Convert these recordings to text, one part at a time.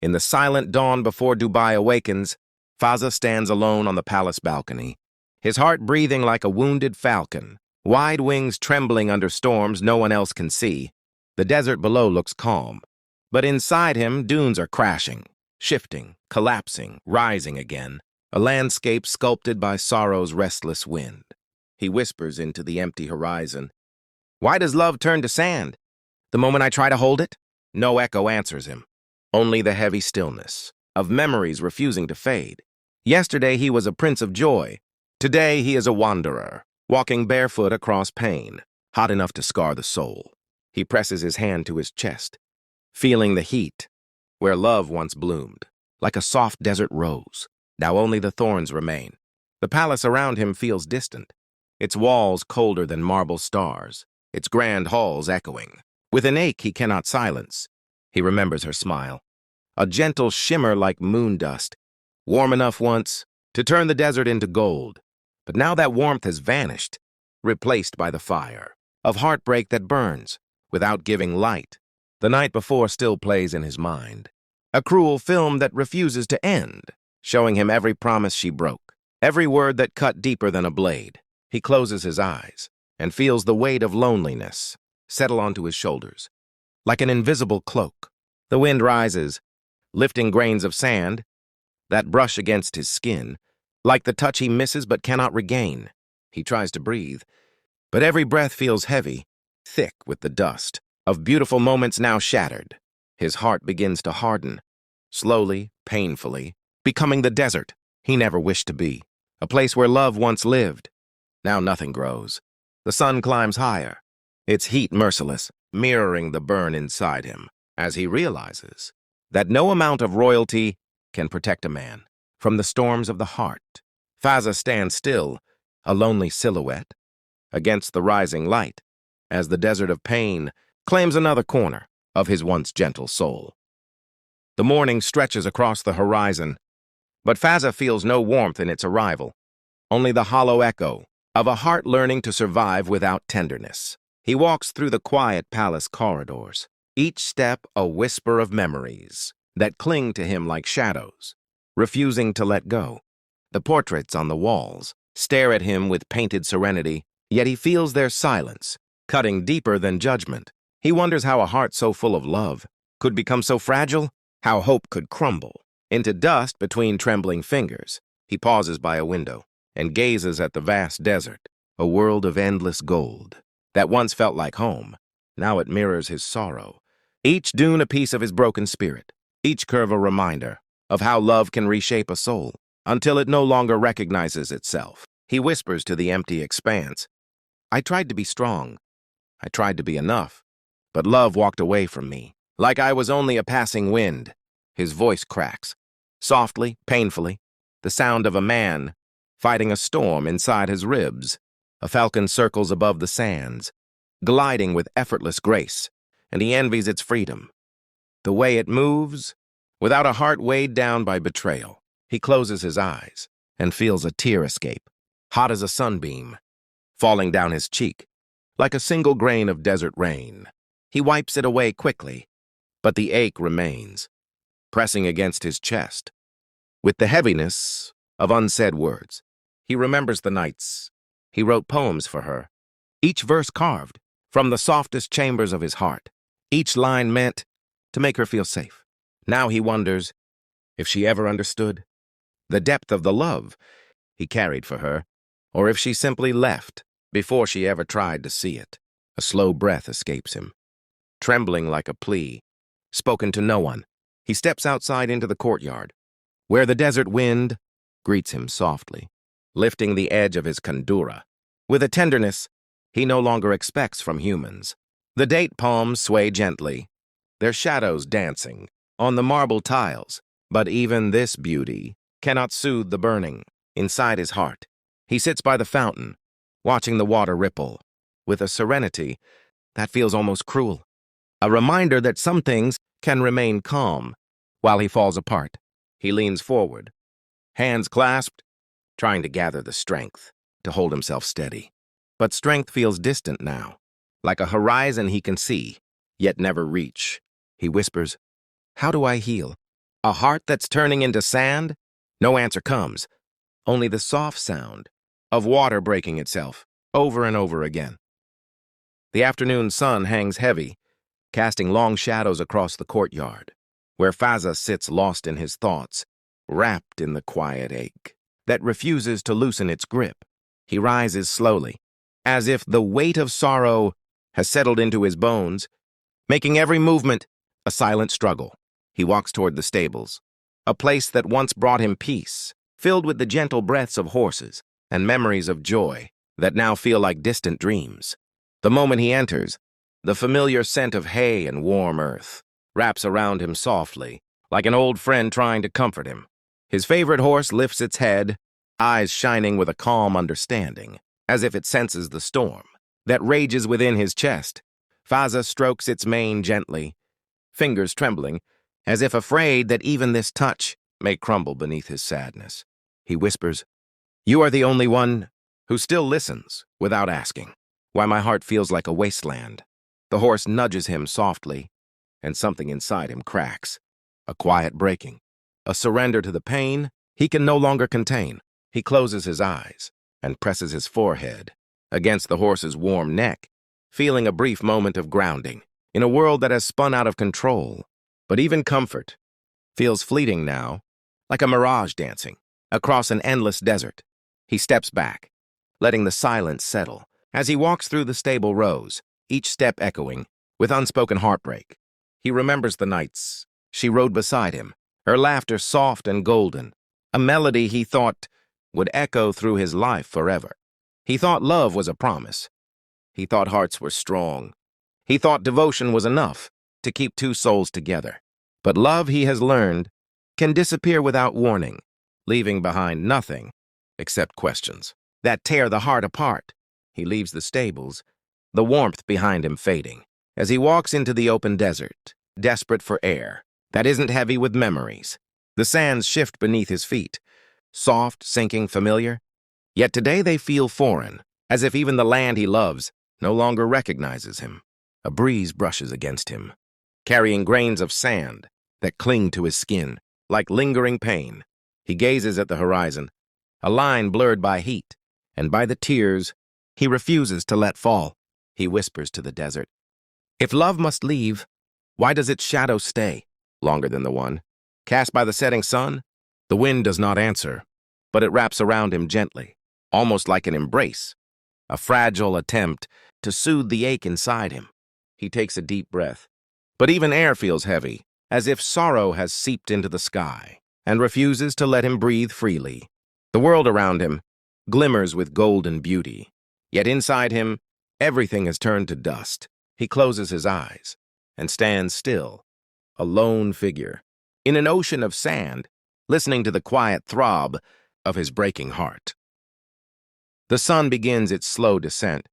In the silent dawn before Dubai awakens, Fazza stands alone on the palace balcony, his heart breathing like a wounded falcon, wide wings trembling under storms no one else can see. The desert below looks calm, but inside him dunes are crashing, shifting, collapsing, rising again, a landscape sculpted by sorrow's restless wind. He whispers into the empty horizon, "Why does love turn to sand? The moment I try to hold it?" No echo answers him, only the heavy stillness of memories refusing to fade. Yesterday he was a prince of joy. Today he is a wanderer, walking barefoot across pain, hot enough to scar the soul. He presses his hand to his chest, feeling the heat where love once bloomed, like a soft desert rose. Now only the thorns remain. The palace around him feels distant, its walls colder than marble stars, its grand halls echoing. With an ache he cannot silence, he remembers her smile, a gentle shimmer like moon dust, warm enough once to turn the desert into gold. But now that warmth has vanished, replaced by the fire of heartbreak that burns without giving light. The night before still plays in his mind, a cruel film that refuses to end, showing him every promise she broke, every word that cut deeper than a blade. He closes his eyes and feels the weight of loneliness settle onto his shoulders, like an invisible cloak. The wind rises, lifting grains of sand that brush against his skin, like the touch he misses but cannot regain. He tries to breathe, but every breath feels heavy, thick with the dust of beautiful moments now shattered. His heart begins to harden, slowly, painfully, becoming the desert he never wished to be, a place where love once lived. Now nothing grows. The sun climbs higher, its heat merciless, mirroring the burn inside him, as he realizes that no amount of royalty can protect a man from the storms of the heart. Fazza stands still, a lonely silhouette, against the rising light, as the desert of pain claims another corner of his once gentle soul. The morning stretches across the horizon, but Fazza feels no warmth in its arrival, only the hollow echo of a heart learning to survive without tenderness. He walks through the quiet palace corridors, each step a whisper of memories that cling to him like shadows, refusing to let go. The portraits on the walls stare at him with painted serenity, yet he feels their silence, cutting deeper than judgment. He wonders how a heart so full of love could become so fragile, how hope could crumble into dust between trembling fingers. He pauses by a window and gazes at the vast desert, a world of endless gold that once felt like home. Now it mirrors his sorrow, each dune a piece of his broken spirit, each curve a reminder of how love can reshape a soul until it no longer recognizes itself. He whispers to the empty expanse, "I tried to be strong. I tried to be enough. But love walked away from me, like I was only a passing wind." His voice cracks, softly, painfully, the sound of a man fighting a storm inside his ribs. A falcon circles above the sands, gliding with effortless grace, and he envies its freedom. The way it moves, without a heart weighed down by betrayal. He closes his eyes and feels a tear escape, hot as a sunbeam, falling down his cheek, like a single grain of desert rain. He wipes it away quickly, but the ache remains, pressing against his chest. With the heaviness of unsaid words, he remembers the nights he wrote poems for her, each verse carved from the softest chambers of his heart, each line meant to make her feel safe. Now he wonders if she ever understood the depth of the love he carried for her, or if she simply left before she ever tried to see it. A slow breath escapes him, trembling like a plea, spoken to no one. He steps outside into the courtyard, where the desert wind greets him softly, lifting the edge of his kandura with a tenderness he no longer expects from humans. The date palms sway gently, their shadows dancing on the marble tiles, but even this beauty cannot soothe the burning inside his heart. He sits by the fountain, watching the water ripple, with a serenity that feels almost cruel, a reminder that some things can remain calm while he falls apart. He leans forward, hands clasped, trying to gather the strength to hold himself steady. But strength feels distant now, like a horizon he can see, yet never reach. He whispers, "How do I heal?" A heart that's turning into sand? No answer comes, only the soft sound of water breaking itself over and over again. The afternoon sun hangs heavy, casting long shadows across the courtyard, where Fazza sits lost in his thoughts, wrapped in the quiet ache that refuses to loosen its grip. He rises slowly, as if the weight of sorrow has settled into his bones, making every movement a silent struggle. He walks toward the stables, a place that once brought him peace, filled with the gentle breaths of horses and memories of joy that now feel like distant dreams. The moment he enters, the familiar scent of hay and warm earth wraps around him softly, like an old friend trying to comfort him. His favorite horse lifts its head, eyes shining with a calm understanding, as if it senses the storm that rages within his chest. Fazza strokes its mane gently, fingers trembling, as if afraid that even this touch may crumble beneath his sadness. He whispers, "You are the only one who still listens without asking why my heart feels like a wasteland." The horse nudges him softly, and something inside him cracks. A quiet breaking, a surrender to the pain he can no longer contain. He closes his eyes and presses his forehead against the horse's warm neck, feeling a brief moment of grounding in a world that has spun out of control. But even comfort feels fleeting now, like a mirage dancing across an endless desert. He steps back, letting the silence settle as he walks through the stable rows, each step echoing with unspoken heartbreak. He remembers the nights she rode beside him, her laughter soft and golden, a melody he thought would echo through his life forever. He thought love was a promise. He thought hearts were strong. He thought devotion was enough to keep two souls together. But love, he has learned, can disappear without warning, leaving behind nothing except questions that tear the heart apart. He leaves the stables, the warmth behind him fading, as he walks into the open desert, desperate for air that isn't heavy with memories. The sands shift beneath his feet, soft, sinking, familiar. Yet today they feel foreign, as if even the land he loves no longer recognizes him. A breeze brushes against him, carrying grains of sand that cling to his skin like lingering pain. He gazes at the horizon, a line blurred by heat and by the tears he refuses to let fall. He whispers to the desert, "If love must leave, why does its shadow stay longer than the one cast by the setting sun?" The wind does not answer, but it wraps around him gently, almost like an embrace, a fragile attempt to soothe the ache inside him. He takes a deep breath, but even air feels heavy, as if sorrow has seeped into the sky and refuses to let him breathe freely. The world around him glimmers with golden beauty, yet inside him, everything has turned to dust. He closes his eyes and stands still, a lone figure, in an ocean of sand, listening to the quiet throb of his breaking heart. The sun begins its slow descent,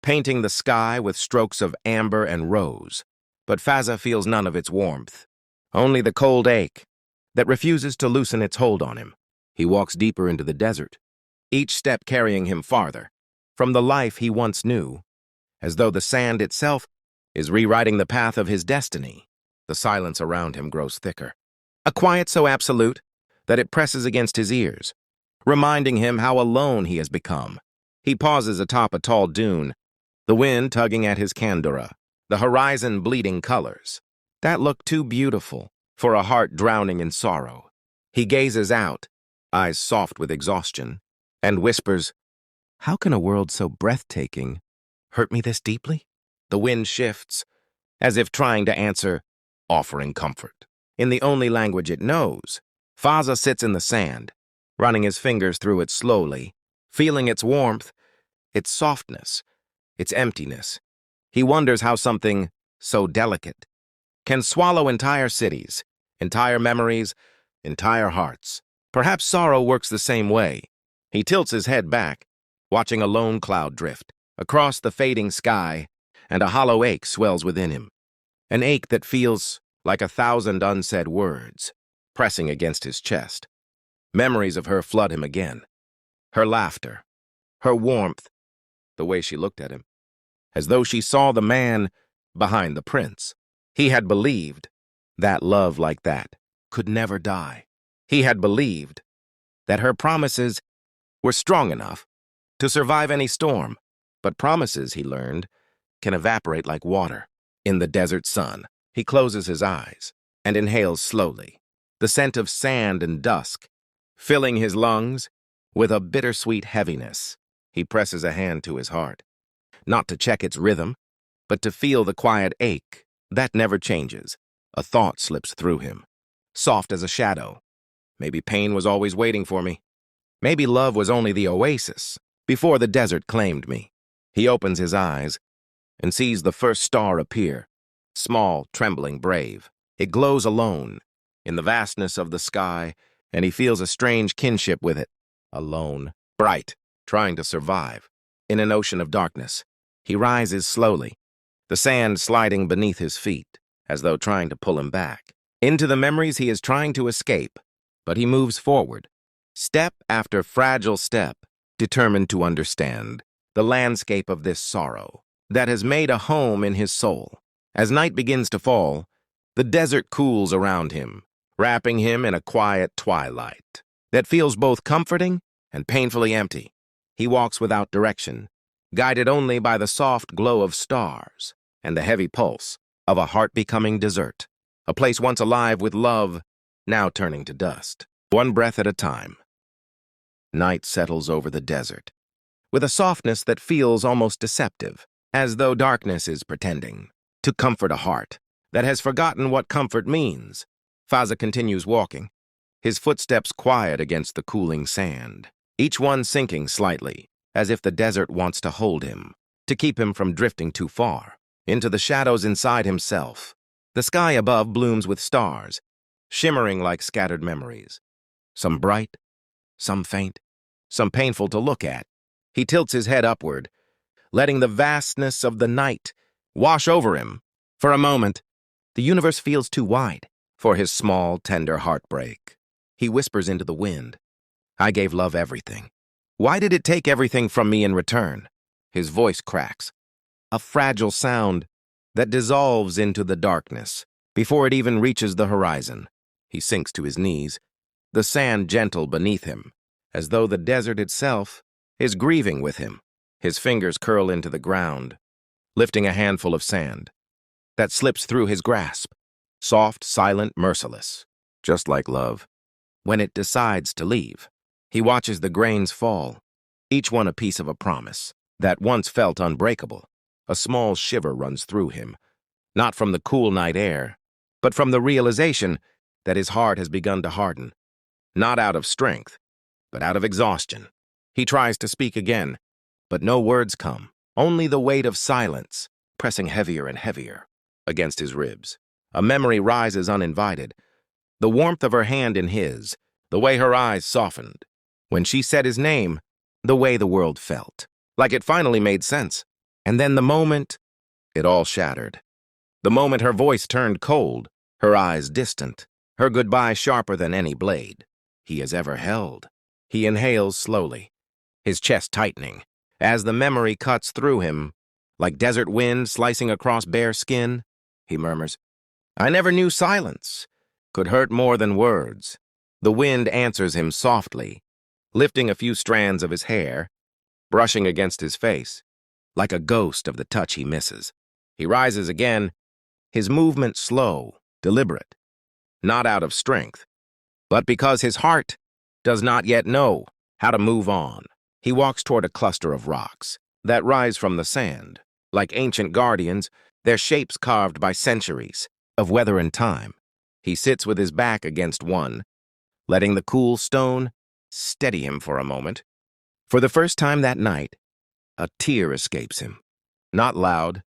painting the sky with strokes of amber and rose, but Fazza feels none of its warmth, only the cold ache that refuses to loosen its hold on him. He walks deeper into the desert, each step carrying him farther from the life he once knew, as though the sand itself is rewriting the path of his destiny. The silence around him grows thicker, a quiet so absolute that it presses against his ears, reminding him how alone he has become. He pauses atop a tall dune, the wind tugging at his kandura, the horizon bleeding colors that look too beautiful for a heart drowning in sorrow. He gazes out, eyes soft with exhaustion, and whispers, "How can a world so breathtaking hurt me this deeply?" The wind shifts, as if trying to answer, offering comfort in the only language it knows. Fazza sits in the sand, running his fingers through it slowly, feeling its warmth, its softness, its emptiness. He wonders how something so delicate can swallow entire cities, entire memories, entire hearts. Perhaps sorrow works the same way. He tilts his head back, watching a lone cloud drift across the fading sky, and a hollow ache swells within him, an ache that feels like 1,000 unsaid words pressing against his chest. Memories of her flood him again, her laughter, her warmth, the way she looked at him, as though she saw the man behind the prince. He had believed that love like that could never die. He had believed that her promises were strong enough to survive any storm, but promises, he learned, can evaporate like water in the desert sun. He closes his eyes and inhales slowly, the scent of sand and dusk filling his lungs with a bittersweet heaviness. He presses a hand to his heart, not to check its rhythm, but to feel the quiet ache that never changes. A thought slips through him, soft as a shadow. Maybe pain was always waiting for me. Maybe love was only the oasis before the desert claimed me. He opens his eyes and sees the first star appear, small, trembling, brave. It glows alone in the vastness of the sky, and he feels a strange kinship with it. Alone, bright, trying to survive in an ocean of darkness. He rises slowly, the sand sliding beneath his feet, as though trying to pull him back into the memories he is trying to escape. But he moves forward, step after fragile step, determined to understand the landscape of this sorrow that has made a home in his soul. As night begins to fall, the desert cools around him, wrapping him in a quiet twilight that feels both comforting and painfully empty. He walks without direction, guided only by the soft glow of stars and the heavy pulse of a heart becoming desert, a place once alive with love, now turning to dust, one breath at a time. Night settles over the desert, with a softness that feels almost deceptive, as though darkness is pretending to comfort a heart that has forgotten what comfort means. Fazza continues walking, his footsteps quiet against the cooling sand, each one sinking slightly, as if the desert wants to hold him, to keep him from drifting too far into the shadows inside himself. The sky above blooms with stars, shimmering like scattered memories, some bright, some faint, some painful to look at. He tilts his head upward, letting the vastness of the night wash over him. For a moment, the universe feels too wide for his small, tender heartbreak. He whispers into the wind, "I gave love everything. Why did it take everything from me in return?" His voice cracks, a fragile sound that dissolves into the darkness before it even reaches the horizon. He sinks to his knees, the sand gentle beneath him, as though the desert itself is grieving with him. His fingers curl into the ground, lifting a handful of sand that slips through his grasp, soft, silent, merciless, just like love. When it decides to leave, he watches the grains fall, each one a piece of a promise that once felt unbreakable. A small shiver runs through him, not from the cool night air, but from the realization that his heart has begun to harden, not out of strength, but out of exhaustion. He tries to speak again, but no words come, only the weight of silence pressing heavier and heavier against his ribs. A memory rises uninvited, the warmth of her hand in his, the way her eyes softened when she said his name, the way the world felt, like it finally made sense. And then the moment it all shattered. The moment her voice turned cold, her eyes distant, her goodbye sharper than any blade he has ever held. He inhales slowly, his chest tightening, as the memory cuts through him, like desert wind slicing across bare skin. He murmurs, "I never knew silence could hurt more than words." The wind answers him softly, lifting a few strands of his hair, brushing against his face, like a ghost of the touch he misses. He rises again, his movement slow, deliberate, not out of strength, but because his heart does not yet know how to move on. He walks toward a cluster of rocks that rise from the sand, like ancient guardians, their shapes carved by centuries of weather and time. He sits with his back against one, letting the cool stone steady him for a moment. For the first time that night, a tear escapes him. Not loud,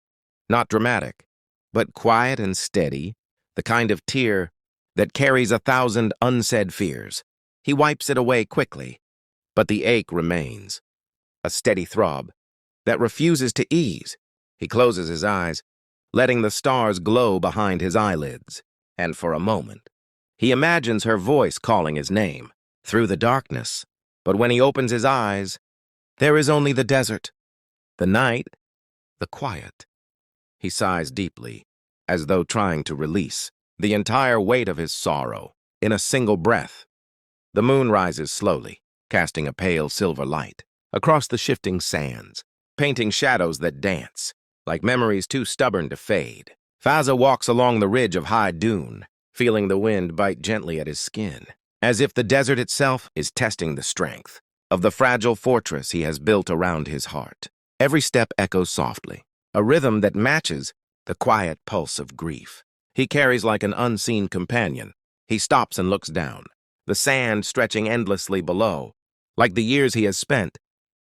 not dramatic, but quiet and steady, the kind of tear that carries 1,000 unsaid fears. He wipes it away quickly, but the ache remains, a steady throb that refuses to ease. He closes his eyes, letting the stars glow behind his eyelids, and for a moment, he imagines her voice calling his name through the darkness. But when he opens his eyes, there is only the desert, the night, the quiet. He sighs deeply, as though trying to release the entire weight of his sorrow. in a single breath. The moon rises slowly, casting a pale silver light across the shifting sands, painting shadows that dance, like memories too stubborn to fade. Fazza walks along the ridge of high dune, feeling the wind bite gently at his skin, as if the desert itself is testing the strength of the fragile fortress he has built around his heart. Every step echoes softly, a rhythm that matches the quiet pulse of grief. He carries like an unseen companion. He stops and looks down, the sand stretching endlessly below, like the years he has spent,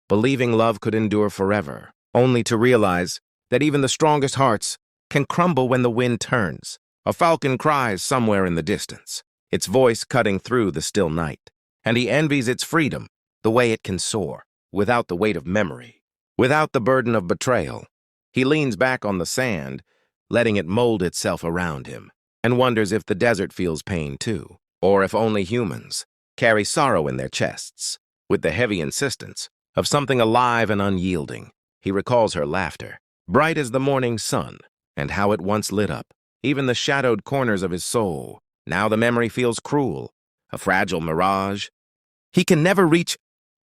believing love could endure forever, only to realize that even the strongest hearts can crumble when the wind turns. A falcon cries somewhere in the distance, its voice cutting through the still night, and he envies its freedom, the way it can soar, without the weight of memory, without the burden of betrayal. He leans back on the sand, letting it mold itself around him, and wonders if the desert feels pain too, or if only humans carry sorrow in their chests, with the heavy insistence of something alive and unyielding. He recalls her laughter, bright as the morning sun, and how it once lit up even the shadowed corners of his soul. Now the memory feels cruel, a fragile mirage. He can never reach,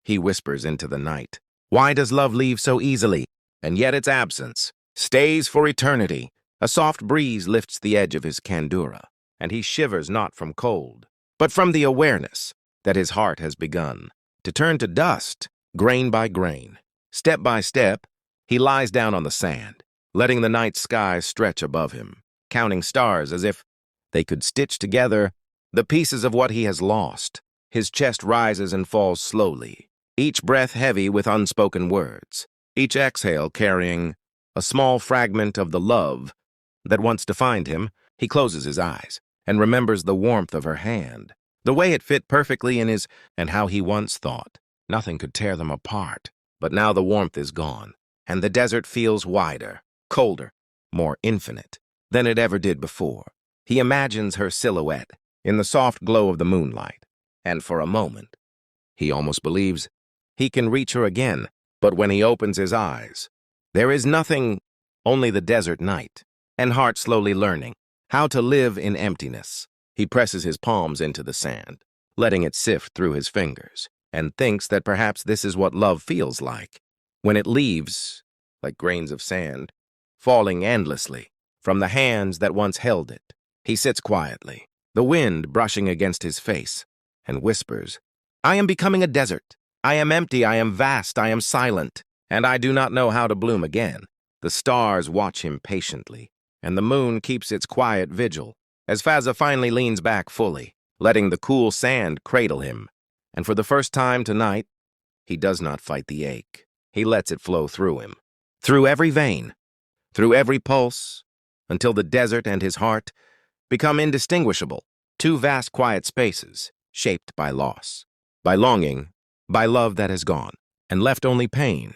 he whispers into the night. Why does love leave so easily? And yet its absence stays for eternity. A soft breeze lifts the edge of his kandura, and he shivers not from cold, but from the awareness that his heart has begun to turn to dust, grain by grain. Step by step, he lies down on the sand, letting the night sky stretch above him, counting stars as if they could stitch together the pieces of what he has lost. His chest rises and falls slowly, each breath heavy with unspoken words, each exhale carrying a small fragment of the love that once defined him. He closes his eyes and remembers the warmth of her hand, the way it fit perfectly in his, and how he once thought nothing could tear them apart. But now the warmth is gone, and the desert feels wider, colder, more infinite than it ever did before. He imagines her silhouette in the soft glow of the moonlight, and for a moment, he almost believes he can reach her again. But when he opens his eyes, there is nothing, only the desert night, and heart slowly learning how to live in emptiness. He presses his palms into the sand, letting it sift through his fingers, and thinks that perhaps this is what love feels like, when it leaves, like grains of sand, falling endlessly from the hands that once held it. He sits quietly, the wind brushing against his face, and whispers, "I am becoming a desert. I am empty, I am vast, I am silent, and I do not know how to bloom again." The stars watch him patiently, and the moon keeps its quiet vigil, as Fazza finally leans back fully, letting the cool sand cradle him. And for the first time tonight, he does not fight the ache. He lets it flow through him, through every vein, through every pulse, until the desert and his heart become indistinguishable, two vast quiet spaces shaped by loss, by longing, by love that has gone, and left only pain.